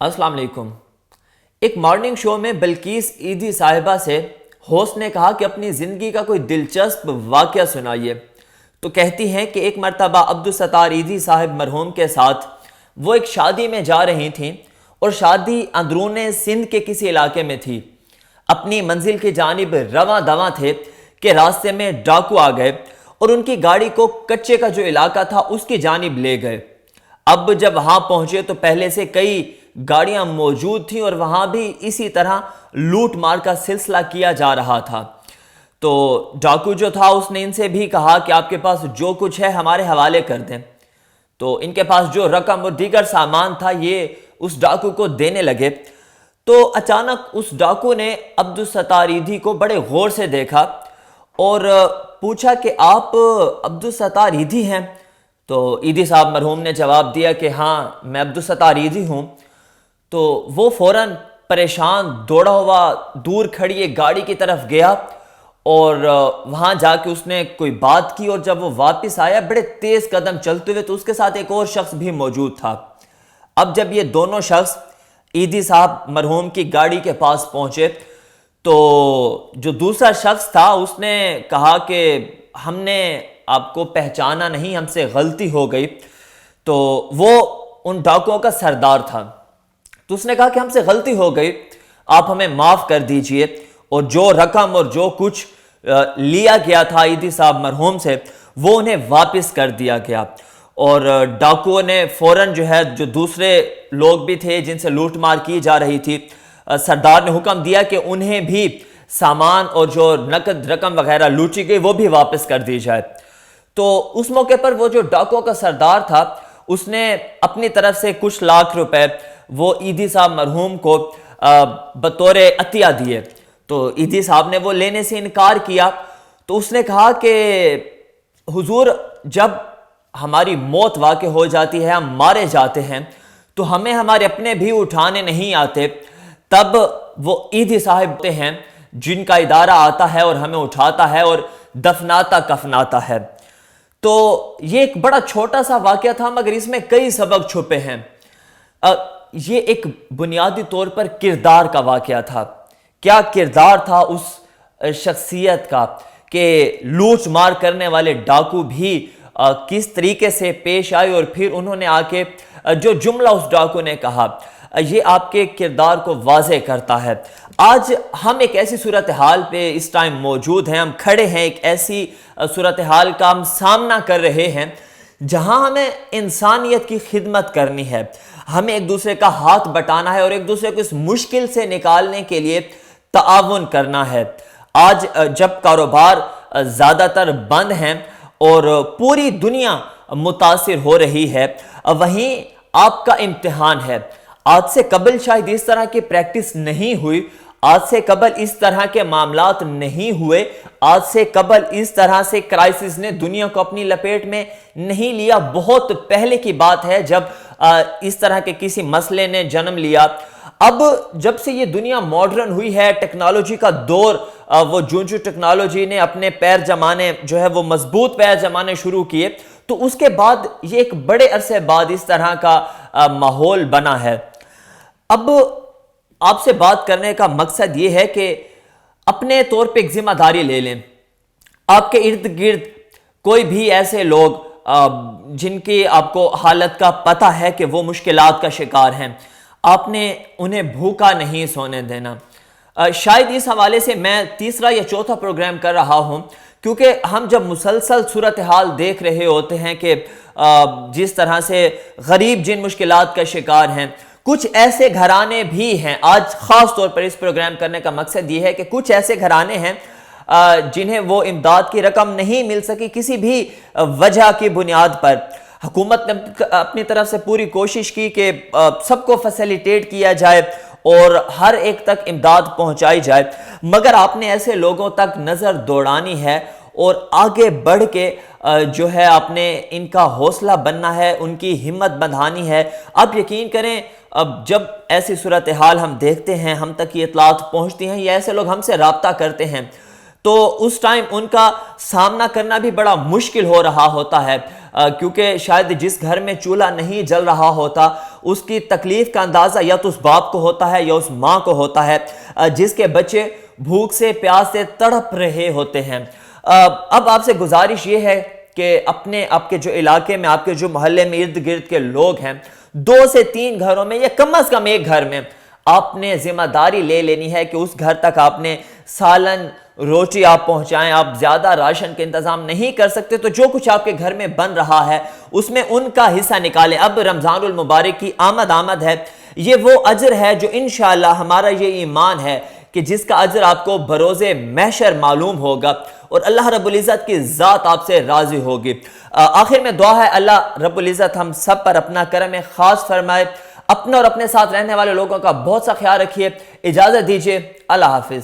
السلام علیکم۔ ایک مارننگ شو میں بلقیس عیدی صاحبہ سے ہوسٹ نے کہا کہ اپنی زندگی کا کوئی دلچسپ واقعہ سنائیے، تو کہتی ہیں کہ ایک مرتبہ عبدالستار عیدی صاحب مرحوم کے ساتھ وہ ایک شادی میں جا رہی تھیں اور شادی اندرون سندھ کے کسی علاقے میں تھی۔ اپنی منزل کی جانب رواں دواں تھے کہ راستے میں ڈاکو آ گئے اور ان کی گاڑی کو کچے کا جو علاقہ تھا اس کی جانب لے گئے۔ اب جب وہاں پہنچے تو پہلے سے کئی گاڑیاں موجود تھیں اور وہاں بھی اسی طرح لوٹ مار کا سلسلہ کیا جا رہا تھا۔ تو ڈاکو جو تھا اس نے ان سے بھی کہا کہ آپ کے پاس جو کچھ ہے ہمارے حوالے کر دیں۔ تو ان کے پاس جو رقم اور دیگر سامان تھا یہ اس ڈاکو کو دینے لگے۔ تو اچانک اس ڈاکو نے عبدالستار عیدی کو بڑے غور سے دیکھا اور پوچھا کہ آپ عبدالستار عیدی ہیں؟ تو عیدی صاحب مرحوم نے جواب دیا کہ ہاں میں عبدالستار عیدی ہوں۔ تو وہ فوراً پریشان دوڑا ہوا دور کھڑی ایک گاڑی کی طرف گیا اور وہاں جا کے اس نے کوئی بات کی، اور جب وہ واپس آیا بڑے تیز قدم چلتے ہوئے تو اس کے ساتھ ایک اور شخص بھی موجود تھا۔ اب جب یہ دونوں شخص عیدی صاحب مرحوم کی گاڑی کے پاس پہنچے تو جو دوسرا شخص تھا اس نے کہا کہ ہم نے آپ کو پہچانا نہیں، ہم سے غلطی ہو گئی۔ تو وہ ان ڈاکوؤں کا سردار تھا، تو اس نے کہا کہ ہم سے غلطی ہو گئی، آپ ہمیں معاف کر دیجئے، اور جو رقم اور جو کچھ لیا گیا تھا عیدی صاحب مرحوم سے وہ انہیں واپس کر دیا گیا۔ اور ڈاکوؤں نے فوراً جو دوسرے لوگ بھی تھے جن سے لوٹ مار کی جا رہی تھی، سردار نے حکم دیا کہ انہیں بھی سامان اور جو نقد رقم وغیرہ لوٹی گئی وہ بھی واپس کر دی جائے۔ تو اس موقع پر وہ جو ڈاکوؤں کا سردار تھا اس نے اپنی طرف سے کچھ لاکھ روپے وہ عیدی صاحب مرحوم کو بطور عطیہ دیے۔ تو عیدی صاحب نے وہ لینے سے انکار کیا۔ تو اس نے کہا کہ حضور جب ہماری موت واقع ہو جاتی ہے، ہم مارے جاتے ہیں، تو ہمیں ہمارے اپنے بھی اٹھانے نہیں آتے، تب وہ عیدی صاحب ہیں جن کا ادارہ آتا ہے اور ہمیں اٹھاتا ہے اور دفناتا کفناتا ہے۔ تو یہ ایک بڑا چھوٹا سا واقعہ تھا مگر اس میں کئی سبق چھپے ہیں۔ یہ ایک بنیادی طور پر کردار کا واقعہ تھا۔ کیا کردار تھا اس شخصیت کا کہ لوٹ مار کرنے والے ڈاکو بھی کس طریقے سے پیش آئے، اور پھر انہوں نے آ کے جو جملہ اس ڈاکو نے کہا یہ آپ کے کردار کو واضح کرتا ہے۔ آج ہم ایک ایسی صورتحال پہ اس ٹائم موجود ہیں، ہم کھڑے ہیں، ایک ایسی صورتحال کا ہم سامنا کر رہے ہیں جہاں ہمیں انسانیت کی خدمت کرنی ہے، ہمیں ایک دوسرے کا ہاتھ بٹانا ہے اور ایک دوسرے کو اس مشکل سے نکالنے کے لیے تعاون کرنا ہے۔ آج جب کاروبار زیادہ تر بند ہیں اور پوری دنیا متاثر ہو رہی ہے، وہیں آپ کا امتحان ہے۔ آج سے قبل شاید اس طرح کی پریکٹس نہیں ہوئی، آج سے قبل اس طرح کے معاملات نہیں ہوئے، آج سے قبل اس طرح سے کرائسس نے دنیا کو اپنی لپیٹ میں نہیں لیا۔ بہت پہلے کی بات ہے جب اس طرح کے کسی مسئلے نے جنم لیا۔ اب جب سے یہ دنیا ماڈرن ہوئی ہے، ٹیکنالوجی کا دور، وہ جو ٹیکنالوجی نے اپنے پیر جمانے وہ مضبوط پیر جمانے شروع کیے، تو اس کے بعد یہ ایک بڑے عرصے بعد اس طرح کا ماحول بنا ہے۔ اب آپ سے بات کرنے کا مقصد یہ ہے کہ اپنے طور پہ ایک ذمہ داری لے لیں۔ آپ کے ارد گرد کوئی بھی ایسے لوگ جن کی آپ کو حالت کا پتہ ہے کہ وہ مشکلات کا شکار ہیں، آپ نے انہیں بھوکا نہیں سونے دینا۔ شاید اس حوالے سے میں تیسرا یا چوتھا پروگرام کر رہا ہوں، کیونکہ ہم جب مسلسل صورتحال دیکھ رہے ہوتے ہیں کہ جس طرح سے غریب جن مشکلات کا شکار ہیں، کچھ ایسے گھرانے بھی ہیں۔ آج خاص طور پر اس پروگرام کرنے کا مقصد یہ ہے کہ کچھ ایسے گھرانے ہیں جنہیں وہ امداد کی رقم نہیں مل سکی کسی بھی وجہ کی بنیاد پر۔ حکومت نے اپنی طرف سے پوری کوشش کی کہ سب کو فیسیلیٹیٹ کیا جائے اور ہر ایک تک امداد پہنچائی جائے، مگر آپ نے ایسے لوگوں تک نظر دوڑانی ہے اور آگے بڑھ کے آپ نے ان کا حوصلہ بننا ہے، ان کی ہمت بندھانی ہے۔ اب یقین کریں، اب جب ایسی صورتحال ہم دیکھتے ہیں، ہم تک یہ اطلاعات پہنچتی ہیں یا ایسے لوگ ہم سے رابطہ کرتے ہیں، تو اس ٹائم ان کا سامنا کرنا بھی بڑا مشکل ہو رہا ہوتا ہے، کیونکہ شاید جس گھر میں چولہا نہیں جل رہا ہوتا اس کی تکلیف کا اندازہ یا تو اس باپ کو ہوتا ہے یا اس ماں کو ہوتا ہے جس کے بچے بھوک سے پیاس سے تڑپ رہے ہوتے ہیں۔ اب آپ سے گزارش یہ ہے کہ آپ کے جو علاقے میں، آپ کے جو محلے میں ارد گرد کے لوگ ہیں، 2 سے 3 گھروں میں یا کم از کم ایک گھر میں آپ نے ذمہ داری لے لینی ہے کہ اس گھر تک آپ نے سالن روٹی آپ پہنچائیں۔ آپ زیادہ راشن کے انتظام نہیں کر سکتے تو جو کچھ آپ کے گھر میں بن رہا ہے اس میں ان کا حصہ نکالیں۔ اب رمضان المبارک کی آمد ہے، یہ وہ اجر ہے جو انشاءاللہ ہمارا یہ ایمان ہے کہ جس کا اجر آپ کو بروز محشر معلوم ہوگا اور اللہ رب العزت کی ذات آپ سے راضی ہوگی۔ آخر میں دعا ہے اللہ رب العزت ہم سب پر اپنا کرم خاص فرمائے، اپنے اور اپنے ساتھ رہنے والے لوگوں کا بہت سا خیال رکھیے۔ اجازت دیجیے، اللہ حافظ۔